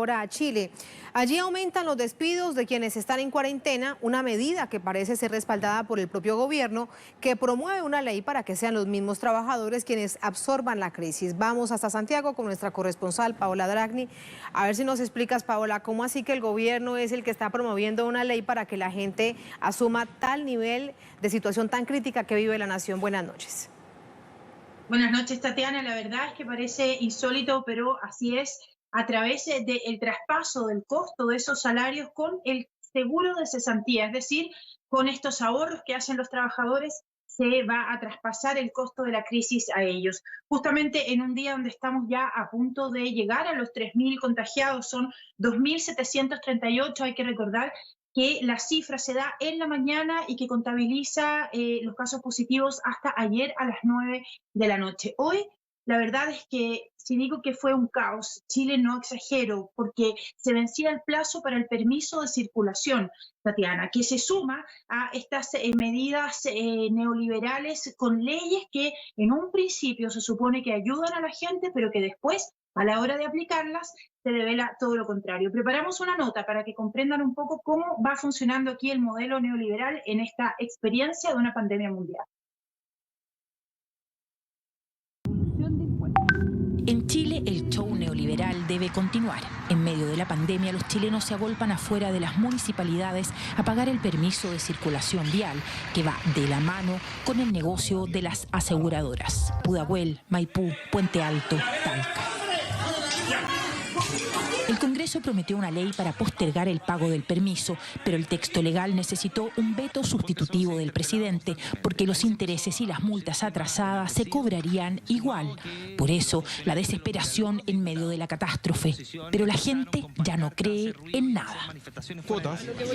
ahora a Chile. Allí aumentan los despidos de quienes están en cuarentena, una medida que parece ser respaldada por el propio gobierno, que promueve una ley para que sean los mismos trabajadores quienes absorban la crisis. Vamos hasta Santiago con nuestra corresponsal Paola Dragni. A ver si nos explicas, Paola, cómo así que el gobierno es el que está promoviendo una ley para que la gente asuma tal nivel de situación tan crítica que vive la nación. Buenas noches. Buenas noches, Tatiana. La verdad es que parece insólito, pero así es, a través del traspaso del costo de esos salarios con el seguro de cesantía, es decir, con estos ahorros que hacen los trabajadores, se va a traspasar el costo de la crisis a ellos. Justamente en un día donde estamos ya a punto de llegar a los 3.000 contagiados, son 2.738, hay que recordar que la cifra se da en la mañana y que contabiliza los casos positivos hasta ayer a las 9 de la noche. Hoy, la verdad es que si digo que fue un caos, Chile no exagero, porque se vencía el plazo para el permiso de circulación, Tatiana, que se suma a estas medidas neoliberales con leyes que en un principio se supone que ayudan a la gente, pero que después, a la hora de aplicarlas, se revela todo lo contrario. Preparamos una nota para que comprendan un poco cómo va funcionando aquí el modelo neoliberal en esta experiencia de una pandemia mundial. En Chile, el show neoliberal debe continuar. En medio de la pandemia, los chilenos se agolpan afuera de las municipalidades a pagar el permiso de circulación vial, que va de la mano con el negocio de las aseguradoras. Pudahuel, Maipú, Puente Alto, Talca. El Congreso prometió una ley para postergar el pago del permiso, pero el texto legal necesitó un veto sustitutivo del presidente porque los intereses y las multas atrasadas se cobrarían igual. Por eso, la desesperación en medio de la catástrofe. Pero la gente ya no cree en nada.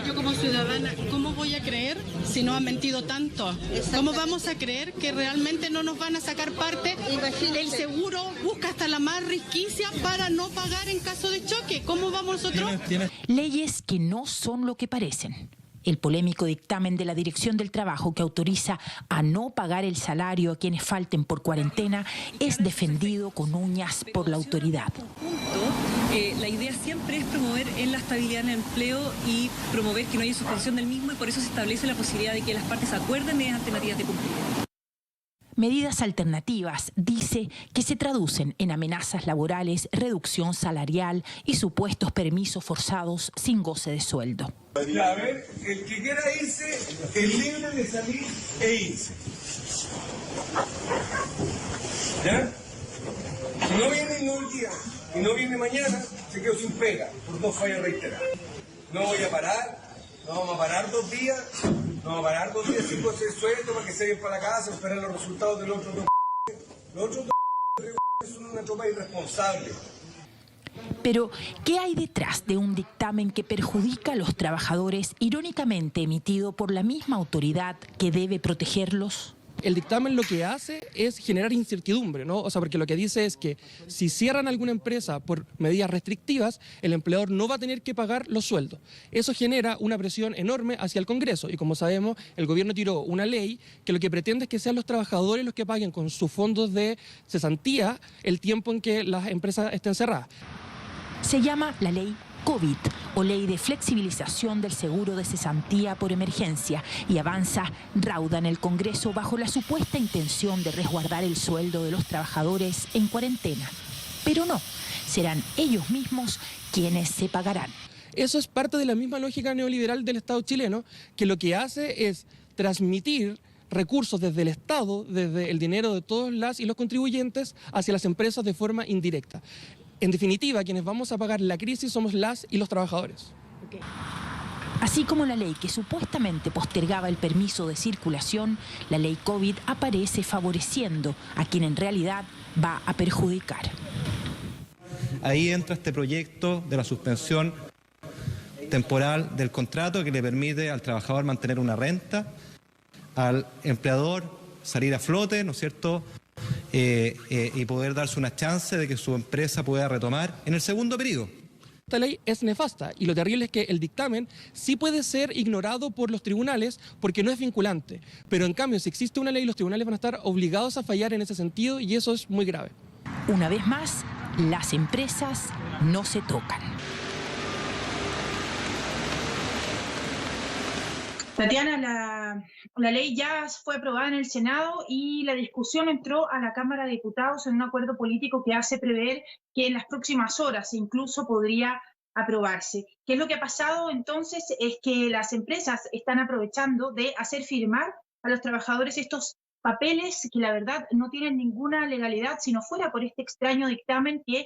Yo como ciudadana, ¿cómo voy a creer si nos han mentido tanto? ¿Cómo vamos a creer que realmente no nos van a sacar parte? El seguro busca hasta la más resquicia para no pagar en caso de choque. ¿Cómo vamos nosotros? Leyes que no son lo que parecen. El polémico dictamen de la Dirección del Trabajo que autoriza a no pagar el salario a quienes falten por cuarentena es defendido con uñas por la autoridad. La idea siempre es promover la estabilidad en el empleo y promover que no haya suspensión del mismo, y por eso se establece la posibilidad de que las partes acuerden medidas alternativas de cumplimiento. Medidas alternativas, dice, que se traducen en amenazas laborales, reducción salarial y supuestos permisos forzados sin goce de sueldo. A ver, el que quiera irse, es libre de salir e irse. ¿Ya? Si no viene hoy día y no viene mañana, se quedó sin pega por 2 fallas reiteradas. No voy a parar, no vamos a parar 2 días. No, parar 2 días sin goce de sueldo para que se vayan para la casa, esperar los resultados del otro. Los otros son una tropa irresponsable. Pero, ¿qué hay detrás de un dictamen que perjudica a los trabajadores, irónicamente emitido por la misma autoridad que debe protegerlos? El dictamen lo que hace es generar incertidumbre, ¿no? O sea, porque lo que dice es que si cierran alguna empresa por medidas restrictivas, el empleador no va a tener que pagar los sueldos. Eso genera una presión enorme hacia el Congreso y, como sabemos, el gobierno tiró una ley que lo que pretende es que sean los trabajadores los que paguen con sus fondos de cesantía el tiempo en que las empresas estén cerradas. Se llama la ley COVID o ley de flexibilización del seguro de cesantía por emergencia y avanza rauda en el Congreso bajo la supuesta intención de resguardar el sueldo de los trabajadores en cuarentena. Pero no, serán ellos mismos quienes se pagarán. Eso es parte de la misma lógica neoliberal del Estado chileno, que lo que hace es transmitir recursos desde el Estado, desde el dinero de todos las y los contribuyentes, hacia las empresas de forma indirecta. En definitiva, quienes vamos a pagar la crisis somos las y los trabajadores. Así como la ley que supuestamente postergaba el permiso de circulación, la ley COVID aparece favoreciendo a quien en realidad va a perjudicar. Ahí entra este proyecto de la suspensión temporal del contrato que le permite al trabajador mantener una renta, al empleador salir a flote, ¿no es cierto?, y poder darse una chance de que su empresa pueda retomar en el segundo periodo. Esta ley es nefasta y lo terrible es que el dictamen sí puede ser ignorado por los tribunales porque no es vinculante, pero en cambio si existe una ley los tribunales van a estar obligados a fallar en ese sentido y eso es muy grave. Una vez más, las empresas no se tocan. Tatiana, la ley ya fue aprobada en el Senado y la discusión entró a la Cámara de Diputados en un acuerdo político que hace prever que en las próximas horas incluso podría aprobarse. ¿Qué es lo que ha pasado entonces? Es que las empresas están aprovechando de hacer firmar a los trabajadores estos papeles que la verdad no tienen ninguna legalidad si no fuera por este extraño dictamen que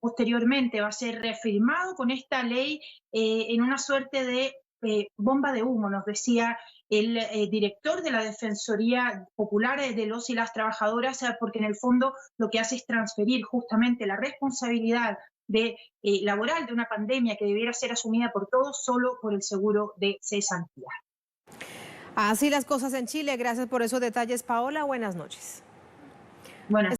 posteriormente va a ser reafirmado con esta ley en una suerte de bomba de humo, nos decía el director de la Defensoría Popular de los y las trabajadoras, porque en el fondo lo que hace es transferir justamente la responsabilidad laboral de una pandemia que debiera ser asumida por todos solo por el seguro de cesantía. Así las cosas en Chile. Gracias por esos detalles, Paola. Buenas noches. Buenas.